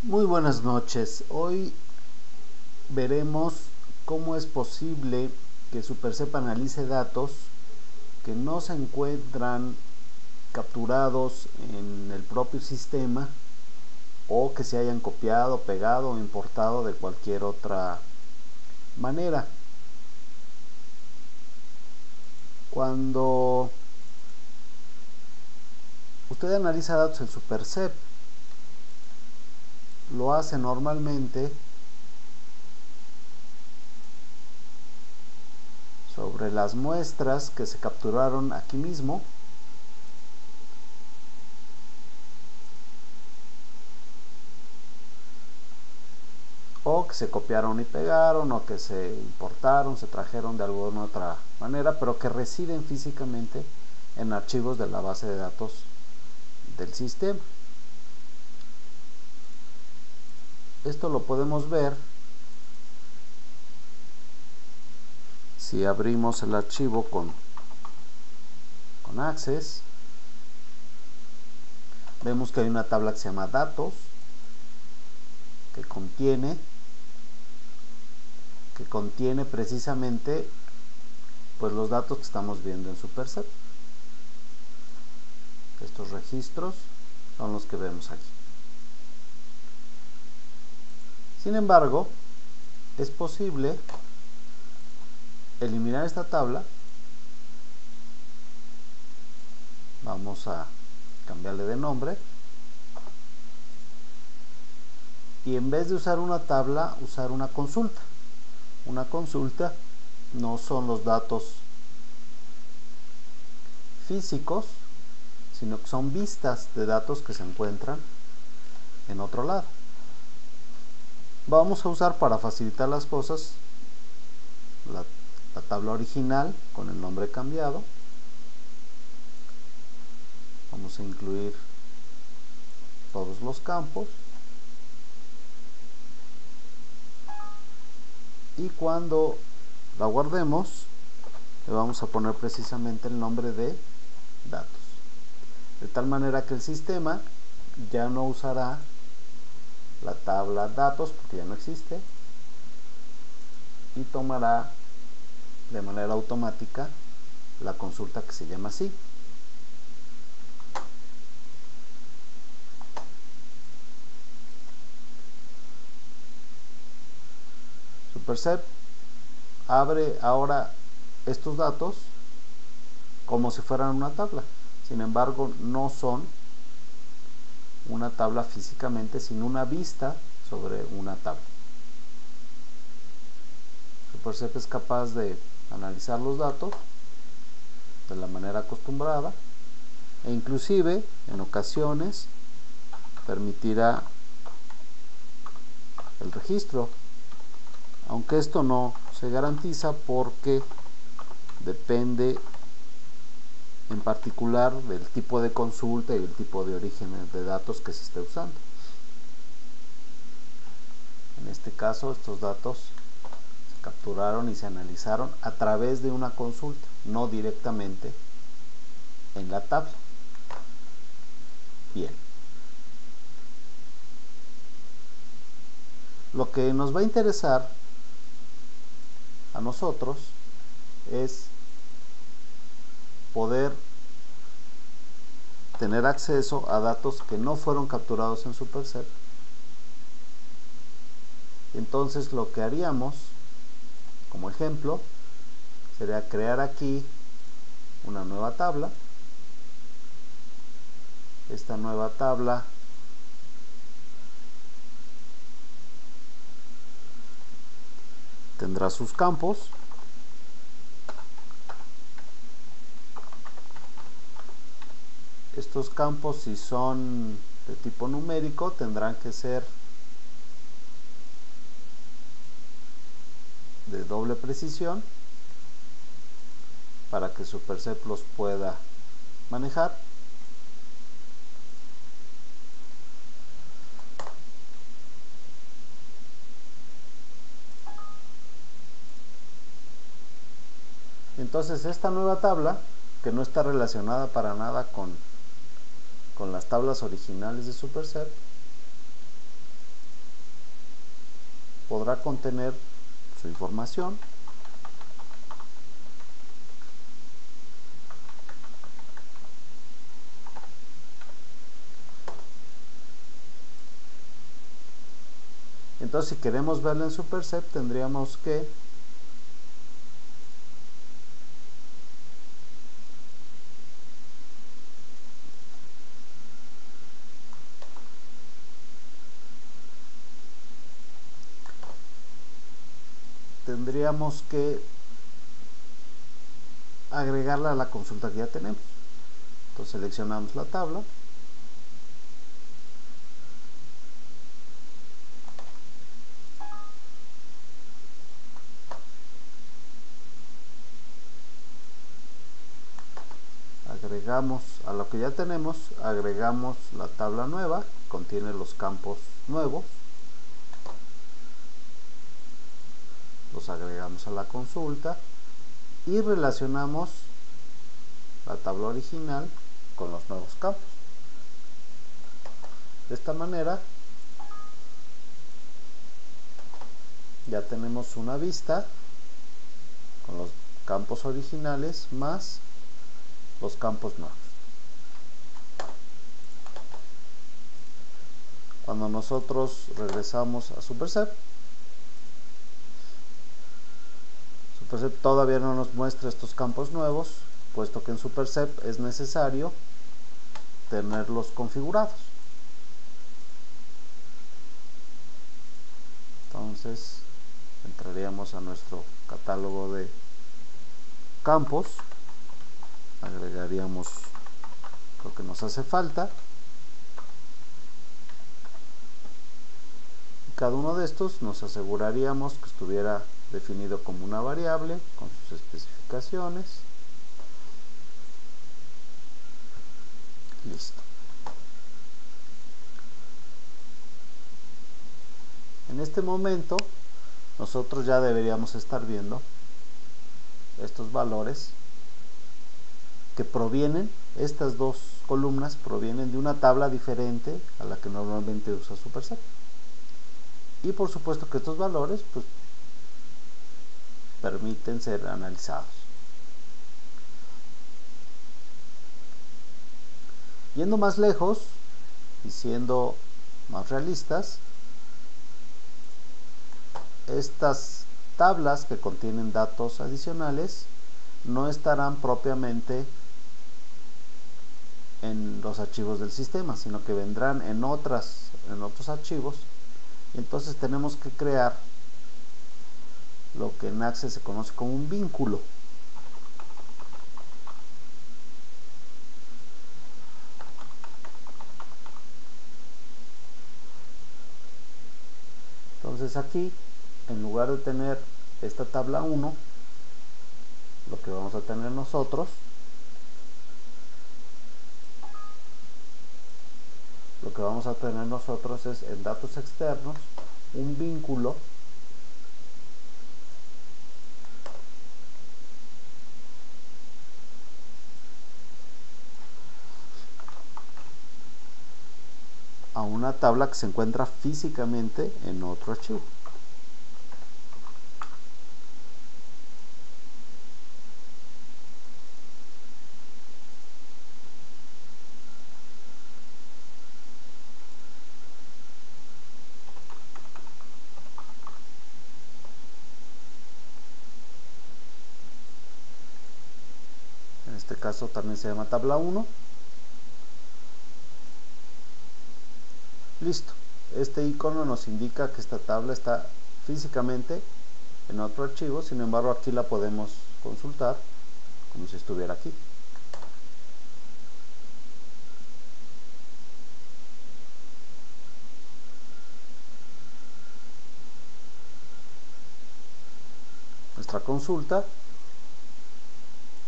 Muy buenas noches. Hoy veremos cómo es posible que Supercep analice datos que no se encuentran capturados en el propio sistema o que se hayan copiado, pegado o importado de cualquier otra manera. Cuando usted analiza datos en Supercep, lo hace normalmente sobre las muestras que se capturaron aquí mismo o que se copiaron y pegaron o que se importaron, se trajeron de alguna otra manera, pero que residen físicamente en archivos de la base de datos del sistema. Esto lo podemos ver si abrimos el archivo con Access. Vemos que hay una tabla que se llama datos, que contiene precisamente pues los datos que estamos viendo en Supercep. Estos registros son los que vemos aquí. Sin embargo, es posible eliminar esta tabla. Vamos a cambiarle de nombre y en vez de usar una tabla, usar una consulta. Una consulta no son los datos físicos, sino que son vistas de datos que se encuentran en otro lado. Vamos a usar, para facilitar las cosas, la tabla original con el nombre cambiado. Vamos a incluir todos los campos y cuando la guardemos le vamos a poner precisamente el nombre de datos, de tal manera que el sistema ya no usará la tabla datos porque ya no existe y tomará de manera automática la consulta que se llama así. Supercep abre ahora estos datos como si fueran una tabla. Sin embargo, no son una tabla físicamente, sino una vista sobre una tabla. Supercep es capaz de analizar los datos de la manera acostumbrada e inclusive en ocasiones permitirá el registro, aunque esto no se garantiza porque depende en particular del tipo de consulta y el tipo de origen de datos que se esté usando. En este caso, estos datos se capturaron y se analizaron a través de una consulta, no directamente en la tabla. Bien. Lo que nos va a interesar a nosotros es poder tener acceso a datos que no fueron capturados en Supercep. Entonces lo que haríamos como ejemplo sería crear aquí una nueva tabla. Esta nueva tabla tendrá sus campos. Estos campos, si son de tipo numérico, tendrán que ser de doble precisión para que Supercep los pueda manejar. Entonces esta nueva tabla, que no está relacionada para nada con las tablas originales de Supercep, podrá contener su información. Entonces, si queremos verla en Superset, tendríamos que agregarla a la consulta que ya tenemos. Entonces seleccionamos la tabla, agregamos a lo que ya tenemos, agregamos la tabla nueva, contiene los campos nuevos, los agregamos a la consulta y relacionamos la tabla original con los nuevos campos. De esta manera ya tenemos una vista con los campos originales más los campos nuevos. Cuando nosotros regresamos a Superset todavía no nos muestra estos campos nuevos, puesto que en Superset es necesario tenerlos configurados. Entonces entraríamos a nuestro catálogo de campos, agregaríamos lo que nos hace falta, y cada uno de estos nos aseguraríamos que estuviera definido como una variable con sus especificaciones. Listo. En este momento nosotros ya deberíamos estar viendo estos valores que provienen, estas dos columnas provienen de una tabla diferente a la que normalmente usa Superset. Y por supuesto que estos valores pues permiten ser analizados. Yendo más lejos y siendo más realistas, estas tablas que contienen datos adicionales no estarán propiamente en los archivos del sistema, sino que vendrán en otros archivos, y entonces tenemos que crear lo que en Access se conoce como un vínculo. Entonces aquí, en lugar de tener esta tabla 1, lo que vamos a tener nosotros es en datos externos un vínculo a una tabla que se encuentra físicamente en otro archivo. En este caso también se llama tabla 1. Listo. Este icono nos indica que esta tabla está físicamente en otro archivo, sin embargo aquí la podemos consultar como si estuviera aquí. Nuestra consulta,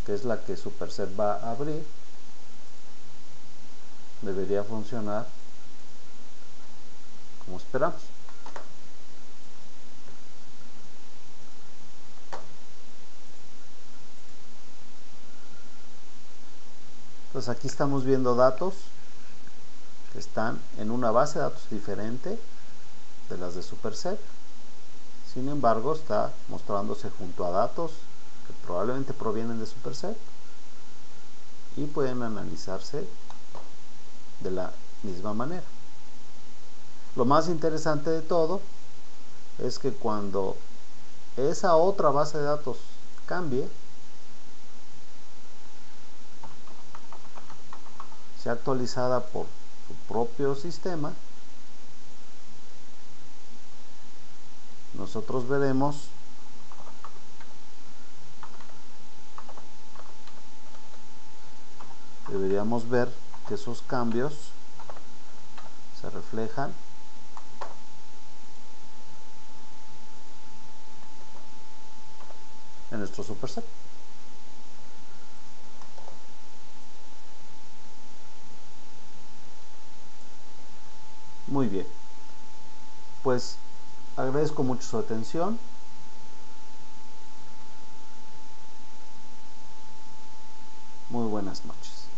que es la que Superset va a abrir, debería funcionar como esperamos. Entonces aquí estamos viendo datos que están en una base de datos diferente de las de Superset, Sin embargo, está mostrándose junto a datos que probablemente provienen de Superset y pueden analizarse de la misma manera. Lo más interesante de todo es que cuando esa otra base de datos cambie, sea actualizada por su propio sistema, nosotros veremos deberíamos ver que esos cambios se reflejan en nuestro superset. Muy bien, pues agradezco mucho su atención. Muy buenas noches.